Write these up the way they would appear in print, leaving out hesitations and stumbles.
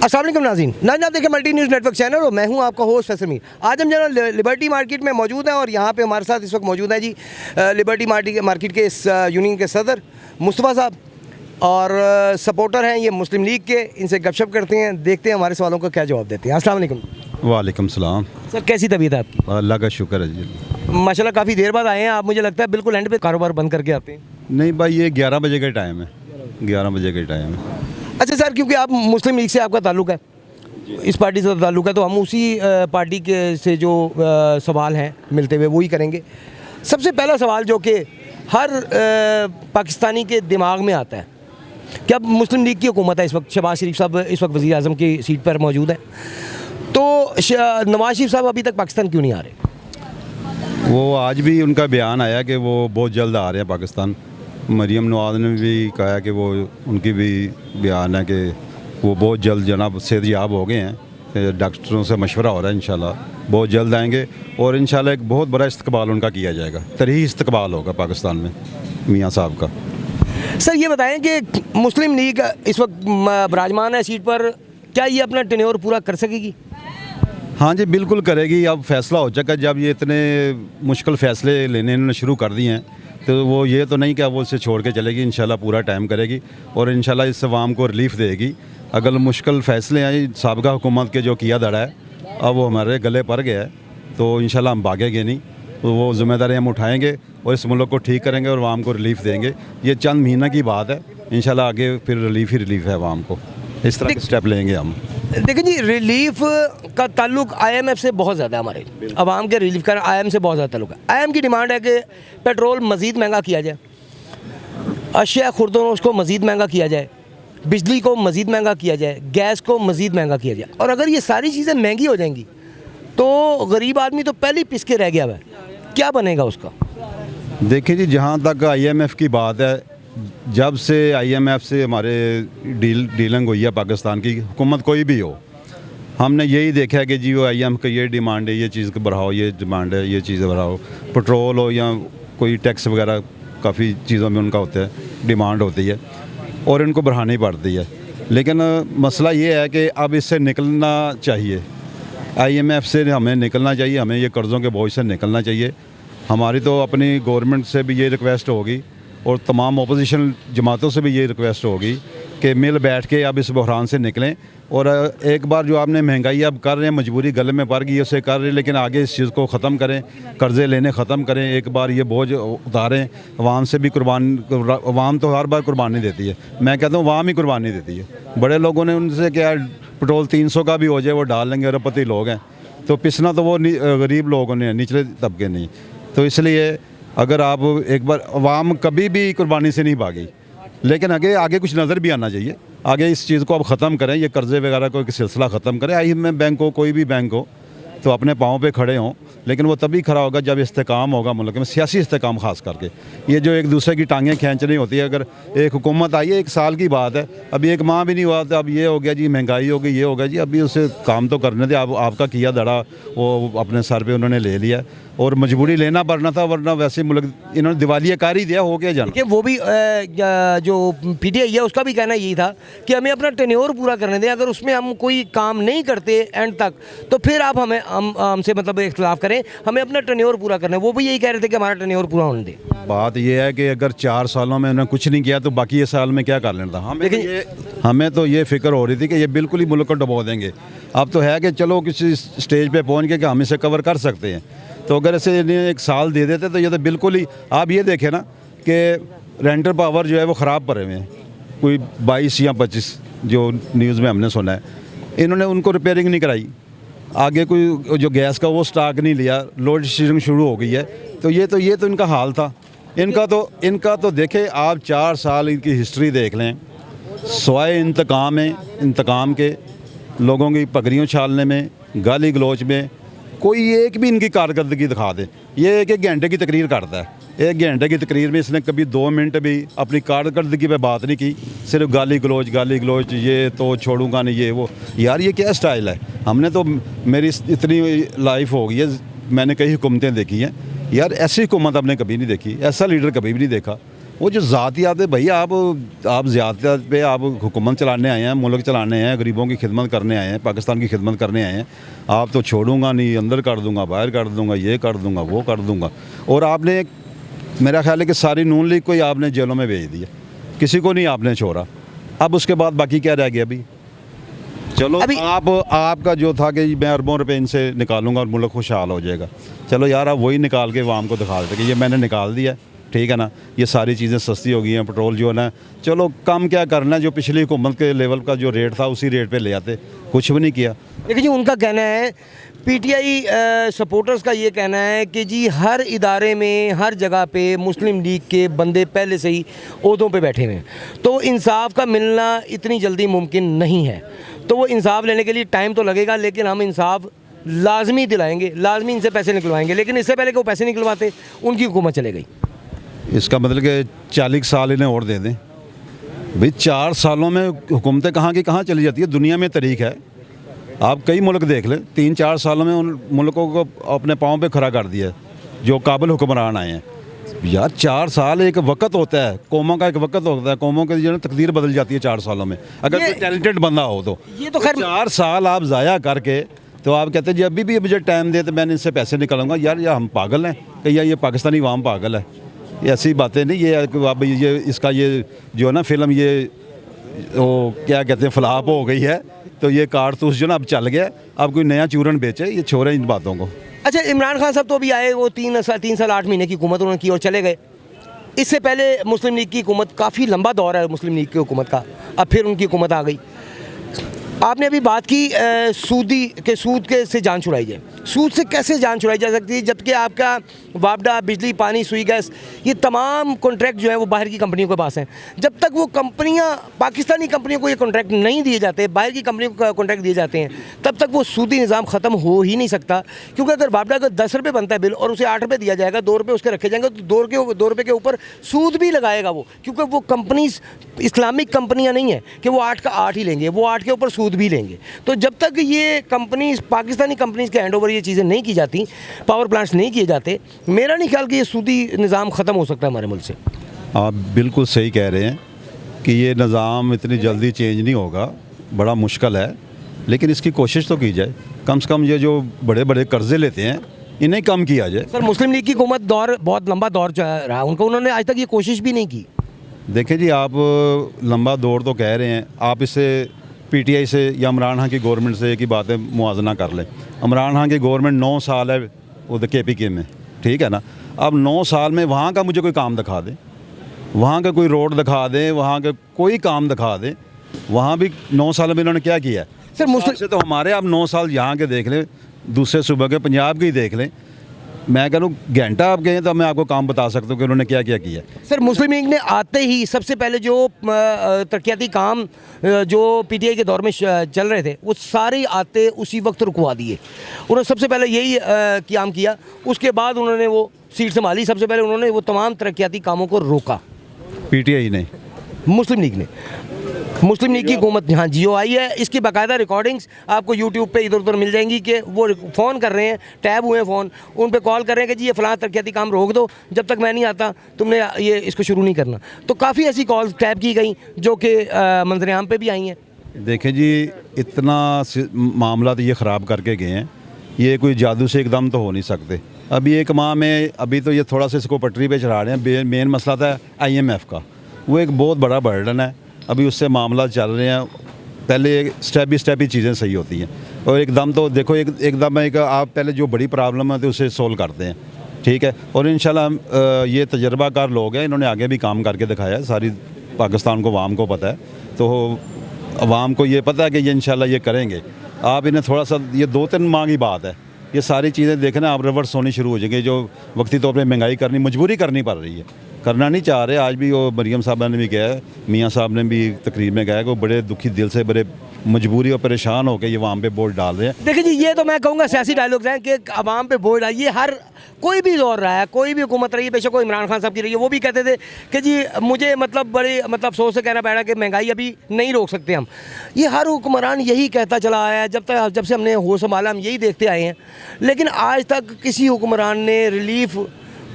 अस्सलाम वालेकुम नाज़रीन, आप देखें मल्टी न्यूज़ नेटवर्क चैनल और मैं हूं आपका होस्ट फैसल मीर। आज हम जो लिबर्टी मार्केट में मौजूद हैं और यहां पे हमारे साथ इस वक्त मौजूद है जी लिबर्टी मार्केट के इस यूनियन के सदर मुस्तफ़ा साहब और सपोर्टर हैं ये मुस्लिम लीग के। इनसे गपशप करते हैं, देखते हैं हमारे सवालों का क्या जवाब देते हैं। अस्सलाम वालेकुम। वालेकुम सलाम। सर कैसी तबीयत है आपकी? अल्लाह का शुक्र है जी। माशाल्लाह काफ़ी देर बाद आए हैं आप, मुझे लगता है बिल्कुल एंड पे कारोबार बंद करके आते हैं। नहीं भाई, ये 11 बजे का टाइम है, 11 बजे का टाइम है। अच्छा सर, क्योंकि आप मुस्लिम लीग से आपका ताल्लुक़ है, इस पार्टी से ताल्लुक़ है, तो हम उसी पार्टी के से जो सवाल हैं मिलते हुए वही करेंगे। सबसे पहला सवाल जो कि हर पाकिस्तानी के दिमाग में आता है कि अब मुस्लिम लीग की हुकूमत है, इस वक्त शहबाज शरीफ साहब इस वक्त वज़ीर आज़म की सीट पर मौजूद हैं, तो नवाज शरीफ साहब अभी तक पाकिस्तान क्यों नहीं आ रहे? वो आज भी उनका बयान आया कि वो बहुत जल्द आ रहे हैं पाकिस्तान। मरीम नवाज़ ने भी कहा कि वो उनकी भी बयान है कि वो बहुत जल्द जनाब सेहतयाब हो गए हैं, डॉक्टरों से मशवरा हो रहा है, इंशाल्लाह बहुत जल्द आएंगे और इंशाल्लाह एक बहुत बड़ा इस्तकबाल उनका किया जाएगा। तरीही इस्तकबाल होगा पाकिस्तान में मियाँ साहब का। सर ये बताएं कि मुस्लिम लीग इस वक्त विराजमान है सीट पर, क्या ये अपना टेन्योर पूरा कर सकेगी? हाँ जी, बिल्कुल करेगी। अब फैसला हो चुका, जब ये इतने मुश्किल फ़ैसले लेने इन्होंने शुरू कर दिए हैं तो वो ये तो नहीं कि वो उसे छोड़ के चलेगी, इंशाल्लाह पूरा टाइम करेगी और इंशाल्लाह इस अवाम को रिलीफ देगी। अगर मुश्किल फ़ैसले हैं साबिक़ा हुकूमत के जो किया धड़ा है, अब वो हमारे गले पड़ गया है, तो इंशाल्लाह हम भागेंगे नहीं, तो वो ज़िम्मेदारी हम उठाएँगे और इस मुल्क को ठीक करेंगे और अवाम को रिलीफ देंगे। ये चंद महीना की बात है, इंशाल्लाह आगे फिर रिलीफ ही रिलीफ है अवाम को। इस तरह के स्टेप लेंगे हम। देखिए जी, रिलीफ का ताल्लुक IMF से बहुत ज़्यादा है, हमारे अवाम के रिलीफ का IMF से बहुत ज़्यादा ताल्लुक है। IMF की डिमांड है कि पेट्रोल मज़ीद महंगा किया जाए, अशिया खुर्दोनोश को मज़ीद महंगा किया जाए, बिजली को मज़ीद महंगा किया जाए, गैस को मज़ीद महंगा किया जाए। और अगर ये सारी चीज़ें महंगी हो जाएंगी तो गरीब आदमी तो पहले ही पिस के रह गया है, क्या बनेगा उसका? देखिए जी, जहाँ तक IMF की बात है, जब से IMF से हमारे डीलिंग हुई है पाकिस्तान की हुकूमत कोई भी हो, हमने यही देखा है कि जी वो IMF का ये डिमांड है, ये चीज़ बढ़ाओ, ये डिमांड है, ये चीज़ें बढ़ाओ। पेट्रोल हो या कोई टैक्स वगैरह, काफ़ी चीज़ों में उनका होता है, डिमांड होती है और इनको बढ़ानी पड़ती है। लेकिन मसला ये है कि अब इससे निकलना चाहिए, IMF से हमें निकलना चाहिए, हमें ये कर्ज़ों के बोझ से निकलना चाहिए। हमारी तो अपनी गवर्नमेंट से भी ये रिक्वेस्ट होगी और तमाम अपोजिशन जमातों से भी ये रिक्वेस्ट होगी कि मिल बैठ के अब इस बहरान से निकलें। और एक बार जो आपने महंगाई अब कर रहे हैं, मजबूरी गले में पड़ गई उसे कर रहे हैं, लेकिन आगे इस चीज़ को ख़त्म करें, कर्ज़े लेने ख़त्म करें, एक बार ये बोझ उतारें। अवाम से भी अवाम तो हर बार कुर्बानी देती है, मैं कहता हूँ अवाम ही कुर्बानी देती है। बड़े लोगों ने उनसे क्या पेट्रोल 300 का भी हो जाए वो डाल लेंगे, अरबपति लोग हैं, तो पिसना तो वो गरीब लोगों ने, निचले तबके नहीं। तो इसलिए अगर आप एक बार, अवाम कभी भी कुर्बानी से नहीं भागी, लेकिन आगे कुछ नज़र भी आना चाहिए। आगे इस चीज़ को अब ख़त्म करें, ये कर्ज़े वगैरह को एक सिलसिला ख़त्म करें। IMF बैंक हो, कोई भी बैंक हो, तो अपने पाँव पे खड़े हों, लेकिन वो तभी खड़ा होगा जब इस्तेकाम होगा मुल्क में, सियासी इस्तेकाम ख़ास करके। ये जो एक दूसरे की टांगें खींचनी होती है, अगर एक हुकूमत आई है, 1 साल की बात है, अभी 1 माह भी नहीं हुआ तो अब ये हो गया जी महंगाई हो गई, ये हो गया जी, अभी उसे काम तो करने दे। आपका किया धड़ा वो अपने सर पे उन्होंने ले लिया और मजबूरी लेना पड़ना था, वरना वैसे मुल्क इन्होंने दिवालियाकारी दिया, हो गया जाना। वो भी जो PTI है उसका भी कहना यही था कि हमें अपना टेन्योर पूरा करने दें, अगर उसमें हम कोई काम नहीं करते एंड तक तो फिर आप हमसे मतलब इख्तिलाफ करें, हमें अपना टेन्योर पूरा करना है। वो भी यही कह रहे थे कि हमारा टेन्योर पूरा होने दें। बात यह है कि अगर 4 सालों में उन्होंने कुछ नहीं किया तो बाकी ये साल में क्या कर लेना था। हमें तो ये फिक्र हो रही थी कि ये बिल्कुल ही मुल्क को डुबो देंगे। अब तो है कि चलो किसी स्टेज पे पहुंच के कि हम इसे कवर कर सकते हैं, तो अगर ऐसे 1 साल दे देते तो ये तो बिल्कुल ही, आप ये देखें ना कि रेंटल पावर जो है वो ख़राब पड़े हुए हैं, कोई 22 या 25 जो न्यूज़ में हमने सुना है, इन्होंने उनको रिपेयरिंग नहीं कराई। आगे कोई जो गैस का वो स्टॉक नहीं लिया, लोड शेडिंग शुरू हो गई है, तो ये तो इनका हाल था। इनका तो देखें आप, 4 साल इनकी हिस्ट्री देख लें, सवाए इंतकाम के, लोगों की पगड़ियों छालने में, गाली गलोच में, कोई एक भी इनकी कारकर्दगी दिखा दे। ये 1 घंटे की तकरीर करता है, 1 घंटे की तकरीर में इसने कभी 2 मिनट भी अपनी कारकर्दगी पे बात नहीं की, सिर्फ गाली गलोच, ये तो छोड़ूंगा नहीं, ये वो। यार ये क्या स्टाइल है? हमने तो, मेरी इतनी लाइफ हो गई है, मैंने कई हुकूमतें देखी हैं, यार ऐसी हुकूमत आपने कभी नहीं देखी, ऐसा लीडर कभी भी नहीं देखा। वो जो ज़ातियात है भैया, आप ज़ातियात पे आप हुकूमत चलाने आए हैं, मुल्क चलाने हैं, गरीबों की खिदमत करने आए हैं, पाकिस्तान की खिदमत करने आए हैं। आप तो छोड़ूंगा नहीं, अंदर कर दूंगा, बाहर कर दूंगा, ये कर दूंगा, वो कर दूंगा। और आपने, मेरा ख्याल है कि सारी नून लीग को ही आपने जेलों में भेज दिया, किसी को नहीं आपने छोड़ा। अब उसके बाद बाकी क्या रह गया अभी? चलो अभी आपका जो था कि मैं अरबों रुपए इनसे निकालूंगा और मुल्क खुशहाल हो जाएगा, चलो यार आप वही निकाल के वाम को दिखा देते कि ये मैंने निकाल दिया, ठीक है ना, ये सारी चीज़ें सस्ती हो गई हैं, पेट्रोल जो है ना, चलो कम क्या करना है, जो पिछली हुकूमत के लेवल का जो रेट था उसी रेट पे ले आते, कुछ भी नहीं किया। देखिए जी, उनका कहना है, पीटीआई सपोर्टर्स का ये कहना है कि जी हर इदारे में, हर जगह पे मुस्लिम लीग के बंदे पहले से ही ओहदों पे बैठे हुए हैं, तो इंसाफ का मिलना इतनी जल्दी मुमकिन नहीं है। तो वो इंसाफ लेने के लिए टाइम तो लगेगा, लेकिन हम इंसाफ लाजमी दिलाएंगे, लाजमी इनसे पैसे निकलवाएंगे। लेकिन इससे पहले कि वो पैसे निकलवाते, उनकी हुकूमत चले गई। इसका मतलब कि 40 साल इन्हें और दे दें भाई। 4 सालों में हुकूमतें कहाँ की कहाँ चली जाती है, दुनिया में तरीक है। आप कई मुल्क देख लें, 3-4 सालों में उन मुल्कों को अपने पाँव पे खड़ा कर दिया जो काबिल हुक्मरान आए हैं। यार 4 साल एक वक्त होता है, कौमों का एक वक्त होता है, कौमों की जो है तकदीर बदल जाती है 4 सालों में, अगर कोई टैलेंटेड बंदा हो तो। ये तो खैर 4 साल आप ज़ाया करके तो आप कहते हैं जी अभी भी मुझे टाइम दे तो मैंने इससे पैसे निकालूंगा। यार या हम पागल हैं कि या ये पाकिस्तानी वाम पागल है? ये ऐसी बातें नहीं, ये अब ये इसका ये जो है ना फिल्म, ये वो क्या कहते हैं फ्लॉप हो गई है, तो ये कारतूस जो ना अब चल गया, अब कोई नया चूरन बेचे, ये छोड़े इन बातों को। अच्छा, इमरान खान साहब तो अभी आए, वो 3 साल 8 महीने की हुकूमत उन्होंने की और चले गए। इससे पहले मुस्लिम लीग की हुकूमत, काफ़ी लंबा दौर है मुस्लिम लीग की हुकूमत का, अब फिर उनकी हुकूमत आ गई। आपने अभी बात की सूद के से जान छुड़ाई जाए। सूद से कैसे जान छुड़ाई जा सकती है, जबकि आपका वापडा, बिजली, पानी, सुई, गैस, ये तमाम कॉन्ट्रैक्ट जो है वो बाहर की कंपनियों के पास हैं। जब तक वो कंपनियां, पाकिस्तानी कंपनियों को ये कॉन्ट्रैक्ट नहीं दिए जाते, बाहर की कंपनियों को कॉन्ट्रैक्ट दिए जाते हैं, तब तक वो सूदी निज़ाम ख़त्म हो ही नहीं सकता। क्योंकि अगर वापडा का 10 रुपये बनता है बिल और उसे 8 रुपये दिया जाएगा, 2 रुपये उसके रखे जाएंगे, तो 2 रुपये के ऊपर सूद भी लगाएगा वो, क्योंकि वो कंपनीज इस्लामिक कंपनियाँ नहीं है कि वो 8 का 8 ही लेंगे, वो 8 के ऊपर सूद भी लेंगे। तो जब तक ये कंपनीज, पाकिस्तानी कंपनीज के हैंड ओवर ये चीज़ें नहीं की जाती, पावर प्लांट्स नहीं किए जाते, मेरा नहीं ख्याल कि ये सूदी निज़ाम ख़त्म हो सकता है हमारे मुल्क से। आप बिल्कुल सही कह रहे हैं कि ये निज़ाम इतनी जल्दी चेंज नहीं होगा, बड़ा मुश्किल है, लेकिन इसकी कोशिश तो की जाए। कम से कम ये जो बड़े बड़े कर्जे लेते हैं इन्हें कम किया जाए। सर, मुस्लिम लीग की हुकूमत दौर बहुत लंबा दौर रहा उनका, उन्होंने आज तक ये कोशिश भी नहीं की। देखिए जी, आप लंबा दौर तो कह रहे हैं, आप इससे पीटीआई से या इमरान खान की गवर्नमेंट से एक ही बात है, मुआवजना कर लें। इमरान खान की गवर्नमेंट 9 साल है उधर KPK में, ठीक है ना। अब 9 साल में वहाँ का मुझे कोई काम दिखा दें, वहाँ का कोई रोड दिखा दें, वहाँ का कोई काम दिखा दें। वहाँ भी 9 साल में इन्होंने क्या किया है? सर, मुस्लिम से तो हमारे आप 9 साल यहाँ के देख लें, दूसरे सूबे के, पंजाब के ही देख लें। मैं कह रहा हूँ घंटा आप गए तो मैं आपको काम बता सकता हूँ कि उन्होंने क्या क्या किया। सर, मुस्लिम लीग ने आते ही सबसे पहले जो तरक्याती काम जो पीटीआई के दौर में चल रहे थे, वो सारे आते उसी वक्त रुकवा दिए। उन्होंने सबसे पहले यही काम किया, उसके बाद उन्होंने वो सीट संभाली, सबसे पहले उन्होंने वो तमाम तरक्याती कामों को रोका। पीटीआई ने, मुस्लिम लीग ने, मुस्लिम लीग की हुकूमत हाँ जियो आई है। इसकी बाकायदा रिकॉर्डिंग्स आपको यूट्यूब पे इधर उधर मिल जाएंगी कि वो फ़ोन कर रहे हैं, टैब हुए हैं फ़ोन, उन पे कॉल कर रहे हैं कि जी ये फ़लाँ तरक्याती काम रोक दो, जब तक मैं नहीं आता तुमने ये इसको शुरू नहीं करना। तो काफ़ी ऐसी कॉल्स टैब की गई जो कि मंजर-ए-आम पे भी आई हैं। देखें जी, इतना मामला तो ये ख़राब करके गए हैं, ये कोई जादू से एकदम तो हो नहीं सकते। अभी एक माह में, अभी तो ये थोड़ा सा इसको पटरी पे चढ़ा रहे हैं। मेन मसला था IMF का, वो एक बहुत बड़ा बर्डन है, अभी उससे मामला चल रहे हैं। पहले स्टेप बाई स्टेप ही चीज़ें सही होती हैं, और एकदम तो देखो एकदम आप पहले जो बड़ी प्रॉब्लम है तो उसे सोल्व करते हैं, ठीक है। और इंशाल्लाह ये तजर्बाकार लोग हैं, इन्होंने आगे भी काम करके दिखाया है, सारी पाकिस्तान को, अवाम को पता है, तो अवाम को ये पता है कि ये इंशाल्लाह ये करेंगे। आप इन्हें थोड़ा सा, ये 2-3 माह की बात है, ये सारी चीज़ें देखना आप रिवर्स होनी शुरू हो जाएंगी। जो वक्ती तौर पर महंगाई करनी, मजबूरी करनी पड़ रही है, करना नहीं चाह रहे। आज भी वो मरियम साहब ने भी कहा है, मियाँ साहब ने भी तकरीर में कहा है कि वो बड़े दुखी दिल से, बड़े मजबूरी और परेशान होकर ये वहाँ पे वोट डाल रहे हैं। देखिए जी, ये तो मैं कहूँगा सियासी डायलॉग्स हैं कि आवाम पे वोट डालिए। हर कोई भी दौर रहा है, कोई भी हुकूमत रही है, बेशक वो इमरान खान साहब की रही है, वो भी कहते थे कि जी मुझे बड़े अफसोस से कहना पड़ा कि महंगाई अभी नहीं रोक सकते हम। ये हर हुक्मरान यही कहता चला आया है, जब से हमने होश संभाला हम यही देखते आए हैं। लेकिन आज तक किसी हुक्मरान ने रिलीफ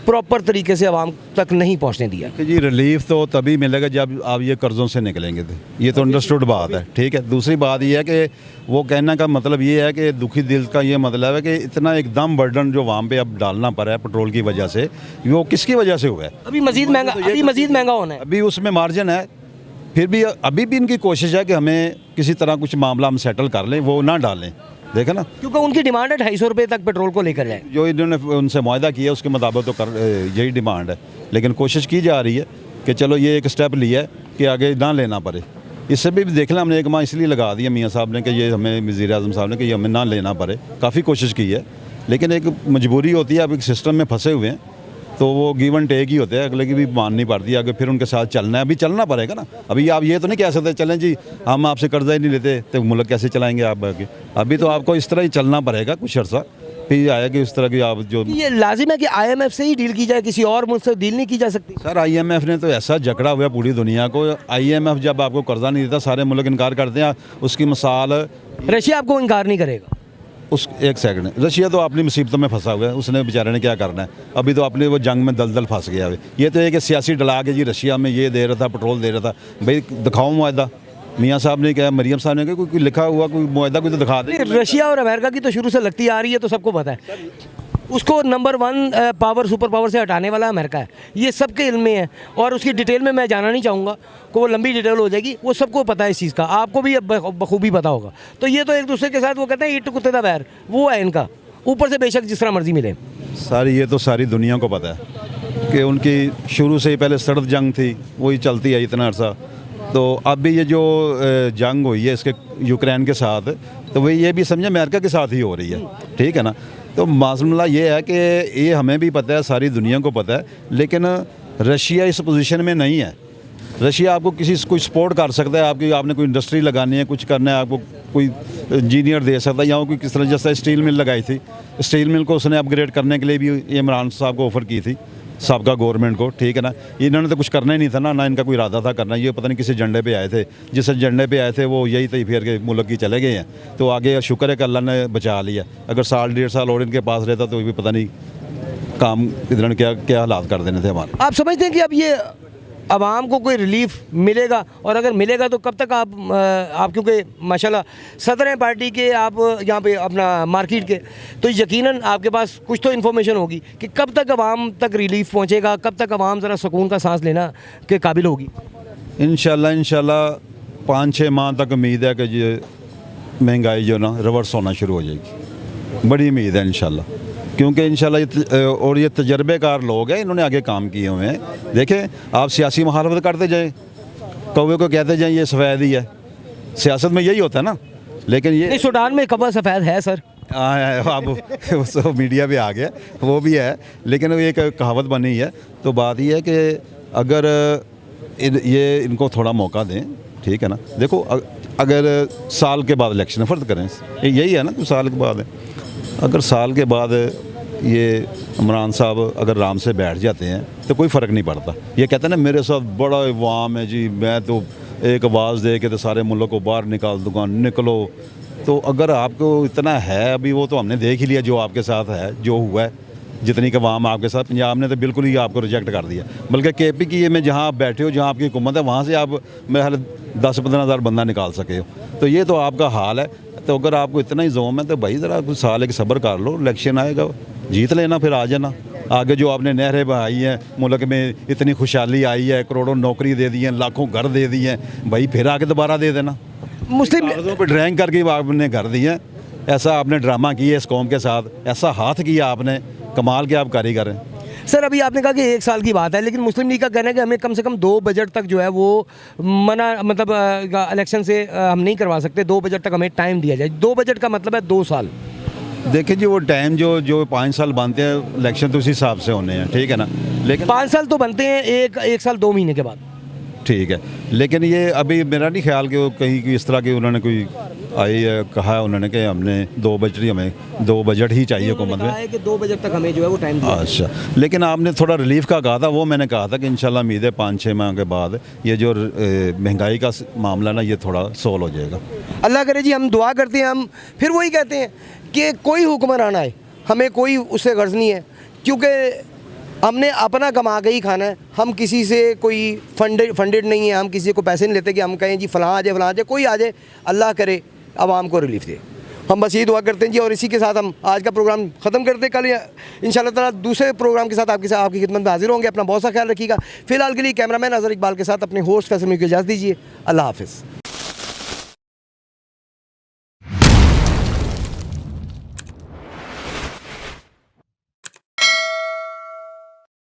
प्रॉपर तरीके से आवाम तक नहीं पहुँचने दिया। कि जी रिलीफ तो तभी मिलेगा जब आप ये कर्ज़ों से निकलेंगे थे, ये तो अंडरस्टूड बात है, ठीक है। दूसरी बात ये है कि वो कहने का मतलब ये है कि दुखी दिल का ये मतलब है कि इतना एकदम बर्डन जो वहाँ पे अब डालना पड़ा है पेट्रोल की वजह से, वो किसकी वजह से हुआ है? अभी मजीद महंगा होना है। अभी उसमें मार्जिन है, फिर भी अभी भी इनकी कोशिश है कि हमें किसी तरह कुछ मामला हम सेटल कर लें, वो ना डालें, देखें ना। क्योंकि उनकी डिमांड है 250 रुपये तक पेट्रोल को लेकर जाए। जो इन्होंने उनसे मुआहदा किया उसके मुताबिक तो यही डिमांड है, लेकिन कोशिश की जा रही है कि चलो ये एक स्टेप लिया है कि आगे ना लेना पड़े। इससे भी देख लें, हमने एक माह इसलिए लगा दिया मियाँ साहब ने कि ये हमें वज़ीर आज़म साहब ने कि ये हमें ना लेना पड़े, काफ़ी कोशिश की है, लेकिन एक मजबूरी होती है, अब एक सिस्टम में फंसे हुए हैं तो वो गिव एंड टेक ही होते हैं, अगले की भी माननी पड़ती है, आगे फिर उनके साथ चलना है, अभी चलना पड़ेगा ना। अभी आप ये तो नहीं कह सकते चलें जी हम आपसे कर्जा ही नहीं लेते तो मुल्क कैसे चलाएंगे आप आगे। अभी तो आपको इस तरह ही चलना पड़ेगा कुछ अर्सा, फिर आएगी इस तरह की आप जो। ये लाजिम है कि IMF से ही डील की जाए, किसी और मुल्क से डील नहीं की जा सकती? सर IMF ने तो ऐसा जकड़ा हुआ पूरी दुनिया को। IMF जब आपको कर्जा नहीं देता सारे मुल्क इनकार करते हैं। उसकी मिसाल रशिया आपको इनकार नहीं करेगा। एक सेकंड, रशिया तो अपनी मुसीबतों में फंसा हुआ है, उसने बेचारे ने क्या करना है, अभी तो अपने वो जंग में दलदल फंस गया है। ये तो एक सियासी डला के जी रशिया में ये दे रहा था, पेट्रोल दे रहा था, भाई दिखाओ मुआहदा। मियाँ साहब ने कहा, मरियम साहब ने कहा कोई लिखा हुआ कोई मुआहदा कोई तो दिखा दे। रशिया और अमेरिका की तो शुरू से लगती आ रही है, तो सबको पता है। उसको नंबर 1 पावर सुपर पावर से हटाने वाला अमेरिका है, ये सबके इल्म में है। और उसकी डिटेल में मैं जाना नहीं चाहूँगा कि वो लंबी डिटेल हो जाएगी, वो सबको पता है इस चीज़ का, आपको भी बखूबी पता होगा। तो ये तो एक दूसरे के साथ वो कहते हैं ईट कुत्ते दा बैर, वो है इनका, ऊपर से बेशक जिस तरह मर्जी मिले। ये तो सारी दुनिया को पता है कि उनकी शुरू से ही पहले सर्द जंग थी, वही चलती है इतना अर्सा। तो अब भी ये जो जंग हुई है इसके यूक्रेन के साथ, तो वही ये भी समझे अमेरिका के साथ ही हो रही है, ठीक है ना। तो मामला ये है कि ये हमें भी पता है, सारी दुनिया को पता है, लेकिन रशिया इस पोजीशन में नहीं है। रशिया आपको कोई सपोर्ट कर सकता है, आपने कोई इंडस्ट्री लगानी है, कुछ करना है, आपको कोई इंजीनियर दे सकता है, या कोई किस तरह जैसा स्टील मिल लगाई थी, स्टील मिल को उसने अपग्रेड करने के लिए भी इमरान साहब को ऑफ़र की थी, साबका गवर्नमेंट को, ठीक है ना। इन्होंने तो कुछ करना ही नहीं था ना इनका कोई इरादा था करना। ये पता नहीं किस एजेंडे पे आए थे, जिस एजेंडे पे आए थे वो यही तय फिर के मुल्क की चले गए हैं। तो आगे शुक्र है कि अल्लाह ने बचा लिया, अगर साल 1.5 साल और इनके पास रहता तो भी पता नहीं काम इधर क्या हालात कर देने थे हमारे। आप समझते हैं कि अब ये आवाम को कोई रिलीफ मिलेगा, और अगर मिलेगा तो कब तक आप क्योंकि माशाल्लाह सदर हैं पार्टी के, आप यहाँ पे अपना मार्केट के, तो यकीनन आपके पास कुछ तो इन्फॉर्मेशन होगी कि कब तक आवाम तक रिलीफ पहुँचेगा, कब तक आवाम ज़रा सुकून का सांस लेना के काबिल होगी। इंशाल्लाह 5-6 माह तक उम्मीद है कि ये महंगाई जो ना रिवर्स होना शुरू हो जाएगी, बड़ी उम्मीद है इंशाल्लाह। क्योंकि इंशाल्लाह और ये तजर्बेकार लोग हैं, इन्होंने आगे काम किए हुए हैं। देखें आप सियासी मुखालफत करते जाएँ, कौवे को कहते जाएँ ये सफ़ेद ही है, सियासत में यही होता है ना। लेकिन ये सूडान में कौवा सफ़ेद है सर, अब मीडिया पे आ गया, वो भी है, लेकिन वो एक कहावत बनी है। तो बात ये है कि अगर ये इनको थोड़ा मौका दें, ठीक है ना। देखो अगर साल के बाद इलेक्शन फ़र्ज करें, यही है ना, तो साल के बाद अगर साल के बाद ये इमरान साहब अगर आराम से बैठ जाते हैं तो कोई फ़र्क नहीं पड़ता। ये कहते हैं ना मेरे साथ बड़ा इवाम है जी, मैं तो एक आवाज़ दे के तो सारे मुल्क को बाहर निकाल दूँगा, निकलो। तो अगर आपको इतना है, अभी वो तो हमने देख ही लिया जो आपके साथ है, जो हुआ है, जितनी का वाम आपके साथ। पंजाब ने तो बिल्कुल ही आपको रिजेक्ट कर दिया, बल्कि KP की में जहाँ आप बैठे हो, जहाँ आपकी हुकूमत है, वहाँ से आप मेरे ख्याल 10-15 हज़ार बंदा निकाल सके हो। तो ये तो आपका हाल है। तो अगर आपको इतना ही जोम है तो भाई ज़रा कुछ साल एक सब्र कर लो, इलेक्शन आएगा, जीत लेना, फिर आ जाना। आगे जो आपने नहरें बहाई हैं, मुल्क में इतनी खुशहाली आई है, करोड़ों नौकरी दे दी हैं, लाखों घर दे दिए हैं, भाई फिर आके दोबारा दे देना। मुस्लिम पे ड्राइंग करके आपने घर दिए हैं, ऐसा आपने ड्रामा किया इस कौम के साथ, ऐसा हाथ किया आपने, कमाल के आप कारीगर हैं। सर अभी आपने कहा कि 1 साल की बात है, लेकिन मुस्लिम लीग का कहना है कि हमें कम से कम 2 बजट तक जो है वो मना, मतलब इलेक्शन से हम नहीं करवा सकते, 2 बजट तक हमें टाइम दिया जाए। 2 बजट का मतलब है 2 साल। देखिए जी वो टाइम जो 5 साल बनते हैं, इलेक्शन तो उसी हिसाब से होने हैं, ठीक है ना। लेकिन 5 साल तो बनते हैं, एक साल 2 महीने के बाद, ठीक है। लेकिन ये अभी मेरा नहीं ख्याल कि वो कहीं की इस तरह की उन्होंने कोई आई है, कहा है उन्होंने कि हमने 2 बजट ही चाहिए हुकूमत में, कि 2 बजट तक हमें जो है वो टाइम दिया। अच्छा, लेकिन आपने थोड़ा रिलीफ का कहा था, वो मैंने कहा था कि इंशाल्लाह उम्मीद है 5-6 माह के बाद ये जो महंगाई का मामला ना, ये थोड़ा सोल्व हो जाएगा। अल्लाह करे जी, हम दुआ करते हैं। हम फिर वही कहते हैं कि कोई हुक्मरान आए, हमें कोई उससे गर्ज नहीं है, क्योंकि हमने अपना कमा के ही खाना है। हम किसी से कोई फंडेड नहीं है, हम किसी को पैसे नहीं लेते कि हम कहें जी फ़लाँ आ जाए, कोई आ जाए, अल्लाह करे आवाम को रिलीफ दे। हम बस यही दुआ करते हैं जी। और इसी के साथ हम आज का प्रोग्राम ख़त्म करते हैं। कल इंशाअल्लाह ताला दूसरे प्रोग्राम के साथ आपकी खिदमत में हाजिर होंगे। अपना बहुत सा ख्याल रखिएगा। फ़िलहाल के लिए कैमरामैन अज़हर इकबाल के साथ अपने होस्ट फैसल को इजाज़त दीजिए। अल्लाह हाफ़िज़।